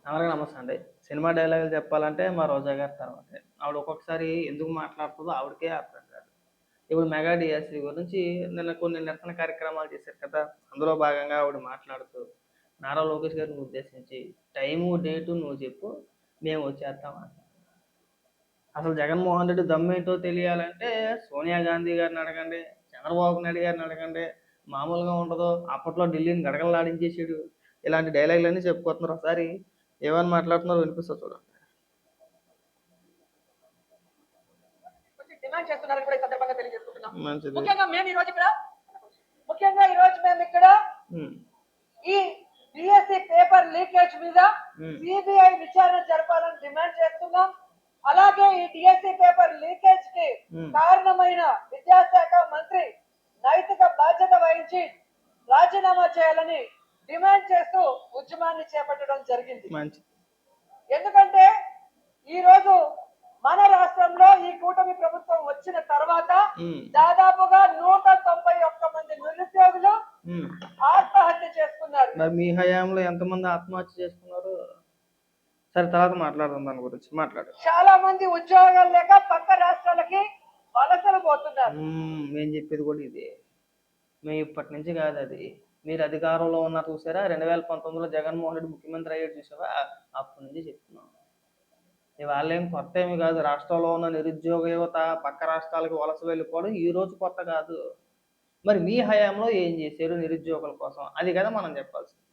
అందరికీ నమస్తే అండి. సినిమా డైలాగులు చెప్పాలంటే మా రోజా గారి తర్వాతే. ఆవిడ ఒక్కొక్కసారి ఎందుకు మాట్లాడుతుందో ఆవిడకే అర్థం కాదు. ఇప్పుడు మెగా డిఎస్సి గురించి నిన్న కొన్ని నిరసన కార్యక్రమాలు చేశారు కదా! అందులో భాగంగా ఆవిడ మాట్లాడుతూ, నారా లోకేష్ గారిని ఉద్దేశించి టైము, డేటు నువ్వు చెప్పు మేము వచ్చేస్తాం అంట. అసలు జగన్మోహన్ రెడ్డి దమ్మేంటో తెలియాలంటే సోనియా గాంధీ గారిని అడగండి, చంద్రబాబు నాయుడు గారిని అడగండి. మామూలుగా ఉండదు. అప్పట్లో ఢిల్లీని గడగడలాడించేసాడు. ఇలాంటి డైలాగులన్నీ చెప్పుకొస్తున్నారు. ఒకసారి ఏమని మాట్లాడుతున్నారో వినిపిస్తుంది చూడండి. డిమాండ్ చేస్తున్నారని కూడా ఈ సందర్భంగా తెలియజేసుకుంటున్నాం. మంచిది. ముఖ్యంగా ఈ రోజు మేము ఇక్కడ ఈ డిఎస్సి పేపర్ లీకేజ్ మీద సిబిఐ విచారణ జరపాలని డిమాండ్ చేస్తున్నాం. అలాగే ఈ డిఎస్సి పేపర్ లీకేజ్ కి కారణమైన విద్యాశాఖ మంత్రి నైతిక బాధ్యత వహించి రాజీనామా చేయాలని డిమాండ్ చేస్తూ ఉద్యమాన్ని చేపట్టడం జరిగింది. ఎందుకంటే ఈ రోజు మన రాష్ట్రంలో ఈ కూటమి ప్రభుత్వం వచ్చిన తర్వాత దాదాపుగా 191 మంది నిరుద్యోగులు ఆత్మహత్య చేసుకున్నారు. మరి మీ హయాంలో ఎంతమంది ఆత్మహత్య చేసుకున్నారు? సరే, తర్వాత మాట్లాడదాం దాని గురించి. మాట్లాడు. చాలా మంది ఉద్యోగాలు లేక పక్క రాష్ట్రాలకి వలసలు పోతున్నారు. మేము చెప్పేది కూడా ఇదే. మేము ఇప్పటి నుంచి కాదు, అది మీరు అధికారంలో ఉన్న చూసారా, 2019లో జగన్మోహన్ రెడ్డి ముఖ్యమంత్రి అయ్యాడు చూసావా, అప్పటి నుంచి చెప్తున్నాం. ఇవాళ ఏం కొత్త ఏమి కాదు. రాష్ట్రంలో ఉన్న నిరుద్యోగ యువత పక్క రాష్ట్రాలకు వలస వెళ్ళిపోవడం ఈ రోజు కొత్త కాదు. మరి మీ హయాంలో ఏం చేశారు నిరుద్యోగుల కోసం? అది కదా మనం చెప్పాల్సింది.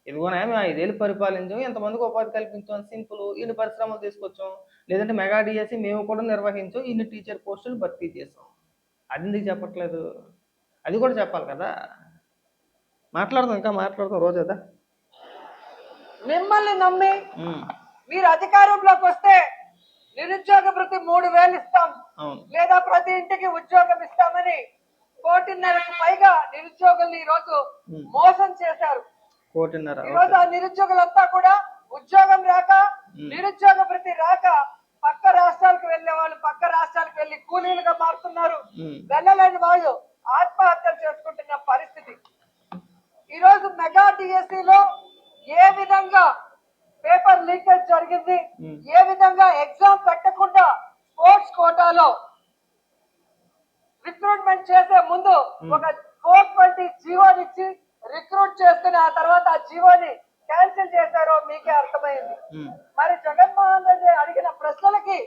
ఇదిగోనే మేము 5 ఏళ్ళు పరిపాలించాం, ఎంతమందికి ఉపాధి కల్పించాం, సింపుల్. ఇన్ని పరిశ్రమలు తీసుకొచ్చాం, లేదంటే మెగా డిఎస్సి మేము కూడా నిర్వహించాం, ఇన్ని టీచర్ పోస్టులు భర్తీ చేసాం. అది ఎందుకు చెప్పట్లేదు? అది కూడా చెప్పాలి కదా. మాట్లాడదాం, ఇంకా మాట్లాడదాం. రోజేదా మిమ్మల్ని నమ్మి మీరు అధికారంలోకి వస్తే నిరుద్యోగ భృతి 3000 ఇస్తాం, లేదా ప్రతి ఇంటికి ఉద్యోగం ఇస్తామని 1.5 పైగా నిరుద్యోగుల్ని ఈ రోజు మోసం చేశారు. 1.5. ఈ రోజు ఆ నిరుద్యోగులంతా కూడా ఉద్యోగం రాక, నిరుద్యోగ భృతి రాక పక్క రాష్ట్రాలకు వెళ్లే వాళ్ళు పక్క రాష్ట్రాలకు వెళ్లి కూలీలుగా మారుతున్నారు. వెళ్ళలేని వాళ్ళు ఆత్మహత్యలు చేసుకుంటున్న పరిస్థితి. ఈ రోజు మెగా డిఎస్సిలో ఏ విధంగా పేపర్ లీకేజ్ జరిగింది, ఏ విధంగా ఎగ్జామ్ పెట్టకుండా స్పోర్ట్స్ కోటాలో రిక్రూట్మెంట్ చేసే ముందు ఒక 420 జీవోనిచ్చి రిక్రూట్ చేసుకుని ఆ తర్వాత ఆ జీవోని క్యాన్సిల్ చేశారో మీకే అర్థమైంది. మరి జగన్మోహన్ రెడ్డి అడిగిన ప్రశ్నలకి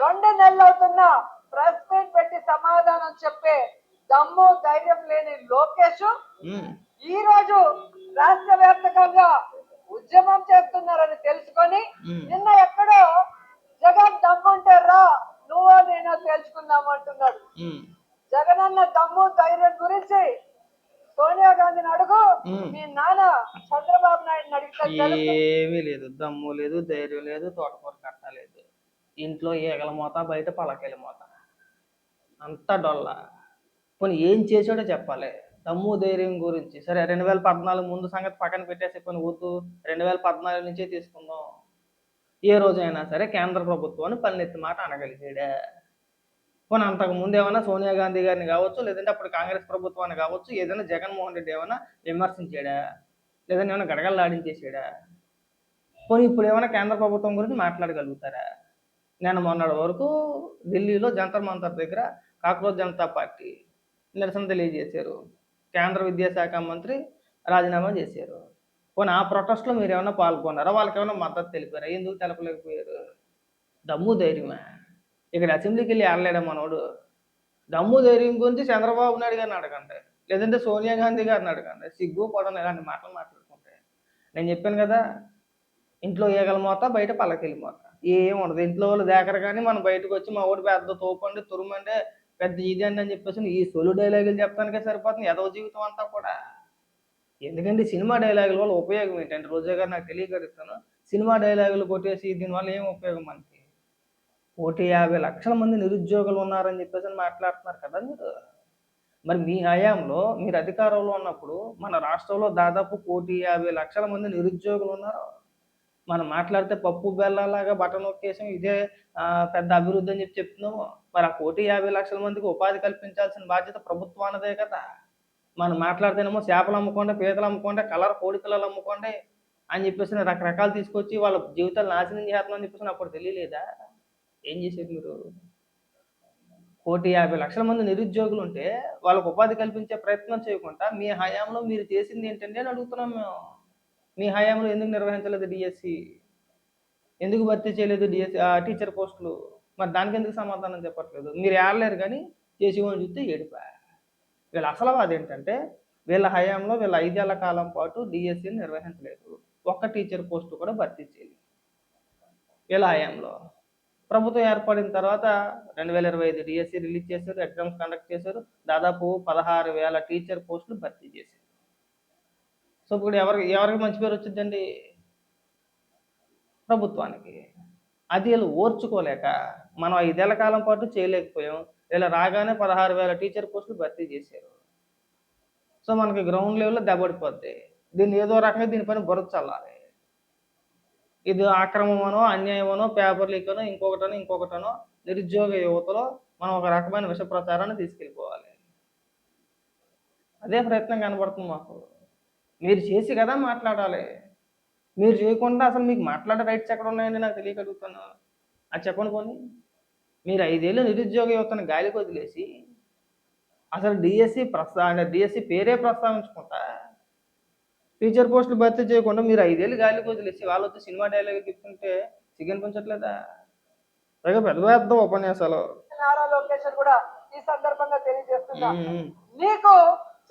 2 నెలలు అవుతున్నా ప్రెస్ మీట్ పెట్టి సమాధానం చెప్పే దమ్ము ధైర్యం లేని లోకేష్ ఈ రోజు రాష్ట్ర వ్యాప్తంగా ఉద్యమం చేస్తున్నారని తెలుసుకొని నిన్న ఎక్కడో జగన్ దమ్ముంటే రా నువ్వో నేనో తేల్చుకుందాం అంటున్నాడు. జగన్ అన్న దమ్ము ధైర్యం గురించి సోనియా గాంధీని అడుగు, మీ నాన్న చంద్రబాబు నాయుడు అడిగితే ఏమీ లేదు. దమ్ము లేదు, ధైర్యం లేదు, తోటకూర కట్టలేదు. ఇంట్లో ఈగల మోత, బయట పలకల మోత, అంతా డొల్ల. పోనీ ఏం చేసాడో చెప్పాలి. దమ్ము ధైర్యం గురించి సరే 2014 ముందు సంగతి పక్కన పెట్టేసి కొన్ని వద్దు, 2014 నుంచే తీసుకుందాం. ఏ రోజైనా సరే కేంద్ర ప్రభుత్వాన్ని పల్లెత్తి మాట అనగలిగాడా? పోనీ అంతకు ముందు ఏమైనా సోనియా గాంధీ గారిని కావచ్చు, లేదంటే అప్పుడు కాంగ్రెస్ ప్రభుత్వాన్ని కావచ్చు, ఏదైనా జగన్మోహన్ రెడ్డి ఏమైనా విమర్శించాడా, లేదంటే ఏమైనా గడగడలాడించేసాడా? పోనీ ఇప్పుడు ఏమైనా కేంద్ర ప్రభుత్వం గురించి మాట్లాడగలుగుతారా? నేను మొన్నటి వరకు ఢిల్లీలో జంతర్ మంతర్ దగ్గర కాక్రోచ్ జనతా పార్టీ నిరసన తెలియజేశారు. కేంద్ర విద్యాశాఖ మంత్రి రాజీనామా చేశారు. పోనీ ఆ ప్రొటెస్ట్లో మీరు ఏమైనా పాల్గొన్నారా? వాళ్ళకి ఏమైనా మద్దతు తెలిపారా? ఎందుకు తెలపలేకపోయారు? దమ్ము ధైర్యమే. ఇక్కడ అసెంబ్లీకి వెళ్ళి ఆడలేడా మనోడు? దమ్ము ధైర్యం గురించి చంద్రబాబు నాయుడు గారిని అడగండి, లేదంటే సోనియా గాంధీ గారిని అడగండి. సిగ్గు పడను ఇలాంటి మాటలు మాట్లాడుకుంటే. నేను చెప్పాను కదా, ఇంట్లో ఈగల మోత, బయట పల్లకిలి మోత. ఏం ఉండదు. ఇంట్లో వాళ్ళు దేకరు కానీ మనం బయటకు వచ్చి మా ఓడి పెద్ద తోపండి, తురుమండి, పెద్ద ఇదండి అని చెప్పేసి ఈ సొలు డైలాగులు చెప్తానికే సరిపోతుంది ఎదవ జీవితం అంతా కూడా. ఎందుకంటే సినిమా డైలాగుల వల్ల ఉపయోగం ఏంటంటే, రోజా గారు నాకు తెలియగలుగుతాను, సినిమా డైలాగులు కొట్టేసి దీనివల్ల ఏం ఉపయోగం? మనకి 150 లక్షల మంది నిరుద్యోగులు ఉన్నారని చెప్పేసి మాట్లాడుతున్నారు కదా మీరు. మరి మీ హయాంలో మీరు అధికారంలో ఉన్నప్పుడు మన రాష్ట్రంలో దాదాపు 150 లక్షల మంది నిరుద్యోగులు ఉన్నారు. మనం మాట్లాడితే పప్పు బెల్లాలాగా బటన్ నొక్కేసాం, ఇదే పెద్ద అభివృద్ధి అని చెప్తున్నాము. మరి ఆ 150 లక్షల మందికి ఉపాధి కల్పించాల్సిన బాధ్యత ప్రభుత్వానిదే కదా. మనం మాట్లాడితేనేమో చేపలు అమ్ముకోండి, పీతలు అమ్ముకోండి, కలర్ కోడి పిల్లలు అమ్ముకోండి, అని చెప్పేసి రకరకాలు తీసుకొచ్చి వాళ్ళ జీవితాలు నాశనం చేస్తున్నాం అని చెప్పేసి అప్పుడు తెలియలేదా? ఏం చేసేది మీరు? 1,50,00,000 మంది నిరుద్యోగులు ఉంటే వాళ్ళకు ఉపాధి కల్పించే ప్రయత్నం చేయకుండా మీ హయాంలో మీరు చేసింది ఏంటండి అని అడుగుతున్నాం మేము. మీ హయాంలో ఎందుకు నిర్వహించలేదు డిఎస్సి? ఎందుకు భర్తీ చేయలేదు డిఎస్సి టీచర్ పోస్టులు? మరి దానికి ఎందుకు సమాధానం చెప్పట్లేదు? మీరు ఏడలేరు కానీ చేసేవాళ్ళు చూస్తే ఏడుపా. వీళ్ళ అసలు బాధ ఏంటంటే వీళ్ళ హయాంలో వీళ్ళ 5 ఏళ్ల కాలం పాటు డిఎస్సిని నిర్వహించలేదు. ఒక్క టీచర్ పోస్టు కూడా భర్తీ చేయలేదు వీళ్ళ హయాంలో. ప్రభుత్వం ఏర్పడిన తర్వాత 2025 డిఎస్సి రిలీజ్ చేశారు, ఎగ్జామ్స్ కండక్ట్ చేశారు, దాదాపు 16,000 టీచర్ పోస్టులు భర్తీ చేశారు. సో ఇప్పుడు ఎవరికి మంచి పేరు వచ్చిందండి? ప్రభుత్వానికి. అది వీళ్ళు ఓర్చుకోలేక మనం 5 ఏళ్ల కాలం పాటు చేయలేకపోయాం, వీళ్ళు రాగానే 16,000 టీచర్ పోస్టులు భర్తీ చేశారు. సో మనకి గ్రౌండ్ లెవెల్లో దెబ్బడిపోద్ది. దీన్ని ఏదో రకంగా దీనిపైన బురద చల్లాలి. ఇది అక్రమమనో, అన్యాయమనో, పేపర్ లీకనో, ఇంకొకటనో నిరుద్యోగ యువతలో మనం ఒక రకమైన విష ప్రచారాన్ని తీసుకెళ్ళిపోవాలి. అదే ప్రయత్నం కనబడుతుంది మాకు. మీరు చేసి కదా మాట్లాడాలి. మీరు చేయకుండా అసలు మీకు మాట్లాడే రైట్స్ ఎక్కడ ఉన్నాయండి నాకు తెలియక అడుగుతాను. అది చెప్పండి పోనీ. మీరు 5 ఏళ్ళు నిరుద్యోగ యువతను గాలికి వదిలేసి అసలు డిఎస్సి పేరే ప్రస్తావించకుండా టీచర్ పోస్టులు భర్తీ చేయకుండా మీరు 5 ఏళ్ళు గాలికి వదిలేసి వాళ్ళు వచ్చి సినిమా డైలాగ్ చెప్తుంటే సిగ్గనిపించట్లేదా? పైగా పెద్ద పెద్ద ఉపన్యాసాలు. నారా లోకేష్ కూడా ఈ సందర్భంగా తెలియజేస్తున్నా, నీకు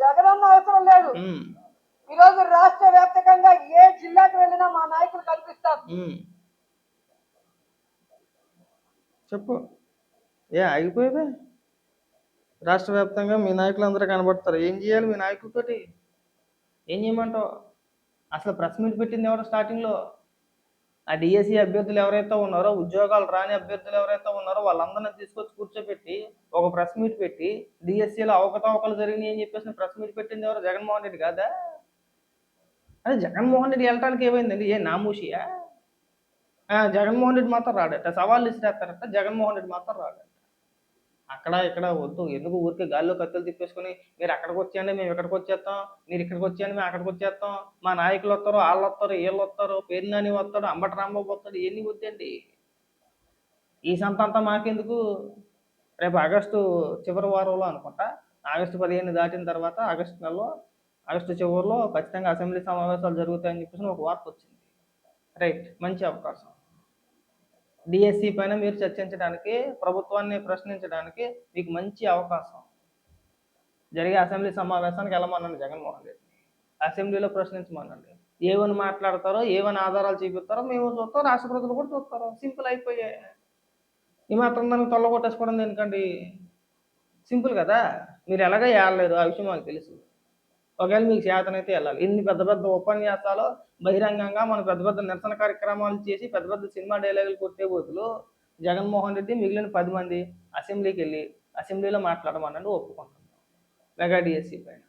జగనన్న అవసరం లేదు. ఈ రోజు రాష్ట్ర వ్యాప్తంగా ఏ జిల్లాకు వెళ్ళినా మా నాయకులు కనిపిస్తారు. చెప్పు, ఆగిపోయేదే? రాష్ట్ర వ్యాప్తంగా మీ నాయకులు అందరూ కనబడతారు. ఏం చేయాలి మీ నాయకులతోటి? ఏం చేయమంటావు? అసలు ప్రెస్ మీట్ పెట్టింది ఎవరు స్టార్టింగ్లో? ఆ డిఎస్సి అభ్యర్థులు ఎవరైతే ఉన్నారో, ఉద్యోగాలు రాని అభ్యర్థులు ఎవరైతే ఉన్నారో వాళ్ళందరినీ తీసుకొచ్చి కూర్చోబెట్టి ఒక ప్రెస్ మీట్ పెట్టి డిఎస్సిలో అవకతవకలు జరిగినాయి అని చెప్పేసి ప్రెస్ మీట్ పెట్టింది ఎవరు? జగన్మోహన్ రెడ్డి కాదా? అదే జగన్మోహన్ రెడ్డి వెళ్ళటానికి ఏమైందండి? ఏ నామూషియా? జగన్మోహన్ రెడ్డి మాత్రం రాడట. సవాళ్ళు ఇస్తారట, జగన్మోహన్ రెడ్డి మాత్రం రాడట. అక్కడ ఇక్కడ వద్దు, ఎందుకు ఊరికే గాల్లో కత్తులు తిప్పేసుకుని మీరు అక్కడికి వచ్చేయండి మేము ఇక్కడికి వచ్చేస్తాం, మీరు ఇక్కడికి వచ్చేయండి మేము అక్కడికి వచ్చేస్తాం, మా నాయకులు వస్తారు, వాళ్ళు వస్తారు, వీళ్ళు వస్తారు, పేరు నాని వస్తాడు, అంబటి రాంబాబు వస్తాడు, ఇవన్నీ వద్దండి. ఈ సంతంతా మాకెందుకు? రేపు ఆగస్టు చివరి వారంలో అనుకుంటా, ఆగస్టు 15 దాటిన తర్వాత ఆగస్టు నెలలో, ఆగస్టు చివరిలో ఖచ్చితంగా అసెంబ్లీ సమావేశాలు జరుగుతాయని చెప్పేసి ఒక వార్త వచ్చింది. రైట్, మంచి అవకాశం. డిఎస్సి పైన మీరు చర్చించడానికి, ప్రభుత్వాన్ని ప్రశ్నించడానికి మీకు మంచి అవకాశం. జరిగే అసెంబ్లీ సమావేశానికి వెళ్ళమనండి జగన్మోహన్ రెడ్డి. అసెంబ్లీలో ప్రశ్నించమనండి. ఏమని మాట్లాడతారో, ఏమని ఆధారాలు చూపిస్తారో మేము చూస్తాం, రాష్ట్ర ప్రజలు కూడా చూస్తారు. సింపుల్ అయిపోయాయి. ఈ మాత్రం దానికి తొల్లగొట్టేసుకోవడం ఎందుకండి? సింపుల్ కదా. మీరు ఎలాగో ఏడలేదు, ఆ విషయం మాకు తెలుసు. ఒకవేళ మీకు చేతనైతే వెళ్ళాలి. ఇన్ని పెద్ద పెద్ద ఉపన్యాసాలు బహిరంగంగా మనం పెద్ద పెద్ద నిరసన కార్యక్రమాలు చేసి పెద్ద పెద్ద సినిమా డైలాగులు కొట్టే బదులు జగన్మోహన్ రెడ్డి మిగిలిన 10 మంది అసెంబ్లీకి వెళ్ళి అసెంబ్లీలో మాట్లాడమనండి, ఒప్పుకుంటున్నాం మెగా డిఎస్సి పైన.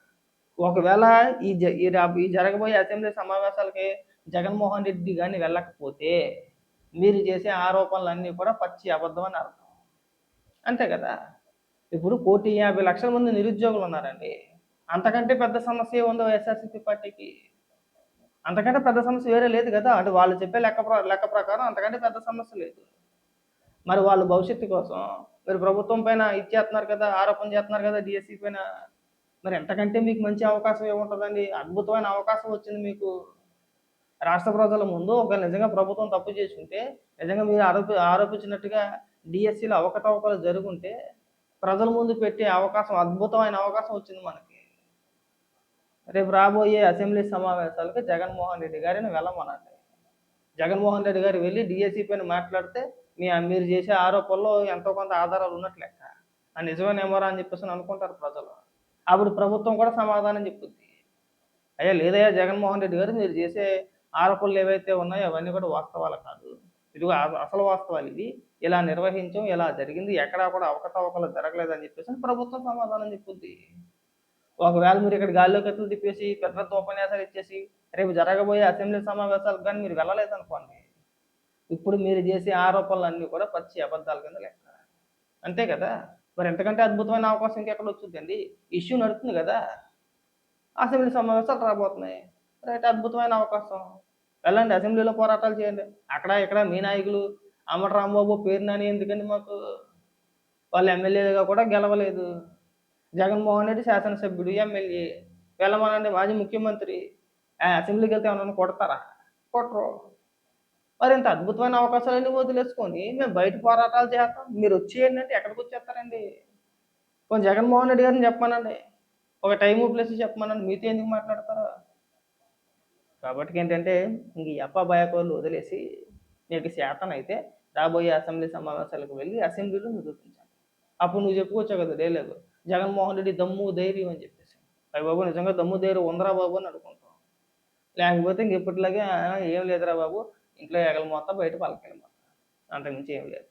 ఒకవేళ ఈ జరగబోయే అసెంబ్లీ సమావేశాలకి జగన్మోహన్ రెడ్డి కానీ వెళ్ళకపోతే మీరు చేసే ఆరోపణలన్నీ కూడా పచ్చి అబద్ధం అని అర్థం. అంతే కదా. ఇప్పుడు 1,50,00,000 మంది నిరుద్యోగులు ఉన్నారండి. అంతకంటే పెద్ద సమస్య ఉందో వైఎస్ఆర్సీపీ పార్టీకి? అంతకంటే పెద్ద సమస్య వేరే లేదు కదా. అంటే వాళ్ళు చెప్పే లెక్క ప్రకారం అంతకంటే పెద్ద సమస్య లేదు. మరి వాళ్ళు భవిష్యత్తు కోసం మీరు ప్రభుత్వం పైన ఇచ్చేస్తున్నారు కదా, ఆరోపణ చేస్తున్నారు కదా డిఎస్సి పైన. మరి ఎంతకంటే మీకు మంచి అవకాశం ఏముంటుందండి? అద్భుతమైన అవకాశం వచ్చింది మీకు. రాష్ట్ర ప్రజల ముందు ఒకవేళ నిజంగా ప్రభుత్వం తప్పు చేసుకుంటే, నిజంగా మీరు ఆరోపించినట్టుగా డిఎస్సిలో అవకతవకలు జరుగుంటే ప్రజల ముందు పెట్టే అవకాశం, అద్భుతమైన అవకాశం వచ్చింది మనకి. రేపు రాబోయే అసెంబ్లీ సమావేశాలకి జగన్మోహన్ రెడ్డి గారిని వెళ్ళమనండి. జగన్మోహన్ రెడ్డి గారు వెళ్ళి డిఎస్సి పైన మాట్లాడితే మీరు చేసే ఆరోపణలో ఎంతో కొంత ఆధారాలు ఉన్నట్లు లెక్క. నిజమేనేమోరా అని చెప్పేసి అనుకుంటారు ప్రజలు. అప్పుడు ప్రభుత్వం కూడా సమాధానం చెప్పుద్ది, అయ్యా లేదయ్యా జగన్మోహన్ రెడ్డి గారు మీరు చేసే ఆరోపణలు ఏవైతే ఉన్నాయో అవన్నీ కూడా వాస్తవాలు కాదు, ఇదిగో అసలు వాస్తవాలు ఇవి, ఇలా నిర్వహించాం, ఇలా జరిగింది, ఎక్కడా కూడా అవకతవకలు జరగలేదని చెప్పేసి ప్రభుత్వం సమాధానం చెప్పుద్ది. ఒకవేళ మీరు ఇక్కడ గాల్లో కత్తులు తిప్పేసి పెద్ద పెద్ద ఉపన్యాసాలు ఇచ్చేసి రేపు జరగబోయే అసెంబ్లీ సమావేశాలకు కానీ మీరు వెళ్ళలేదనుకోండి, ఇప్పుడు మీరు చేసే ఆరోపణలన్నీ కూడా పచ్చి అబద్ధాల కింద లెక్క. అంతే కదా. మరి ఎంతకంటే అద్భుతమైన అవకాశం ఇంకెక్కడ వచ్చిందండి? ఇష్యూ నడుస్తుంది కదా, అసెంబ్లీ సమావేశాలు రాబోతున్నాయి. రైట్, అద్భుతమైన అవకాశం. వెళ్ళండి అసెంబ్లీలో పోరాటాలు చేయండి. అక్కడ ఇక్కడ మీ నాయకులు అంబటి రాంబాబు, పేరు నాని ఎందుకండి మాకు? వాళ్ళు ఎమ్మెల్యేగా కూడా గెలవలేదు. జగన్మోహన్ రెడ్డి శాసనసభ్యుడు, ఎమ్మెల్యే. వెళ్ళమనండి మాజీ ముఖ్యమంత్రి. అసెంబ్లీకి వెళ్తే ఏమన్నా కొడతారా? కొట్టరు. మరి ఇంత అద్భుతమైన అవకాశాలన్నీ వదిలేసుకొని మేము బయట పోరాటాలు చేస్తాం, మీరు వచ్చేయండి అంటే ఎక్కడికి వచ్చేస్తారండి? పోనీ జగన్మోహన్ రెడ్డి గారిని చెప్పమనండి, ఒక టైము ప్లేస్ చెప్పమనండి, మీతో ఎందుకు మాట్లాడతారు? కాబట్టి ఏంటంటే ఇంక ఈ అప్ప భయకోళ్ళు వదిలేసి నీకు చేతనైతే రాబోయే అసెంబ్లీ సమావేశాలకు వెళ్ళి అసెంబ్లీలో నిరూపించాలి. అప్పుడు నువ్వు చెప్పుకోవచ్చు కదా డైలాగు, జగన్మోహన్ రెడ్డి దమ్ము ధైర్యం అని చెప్పేసి. అయ్య బాబు నిజంగా దమ్ము ధైర్యం ఉందరా బాబు అని అనుకుంటాం. లేకపోతే ఇంక ఎప్పటిలాగే ఏం లేదురా బాబు, ఇంట్లో ఎగలు మొత్తం బయట పలకెళ్ళి మొత్తం, అంతకుమించి ఏం లేదు.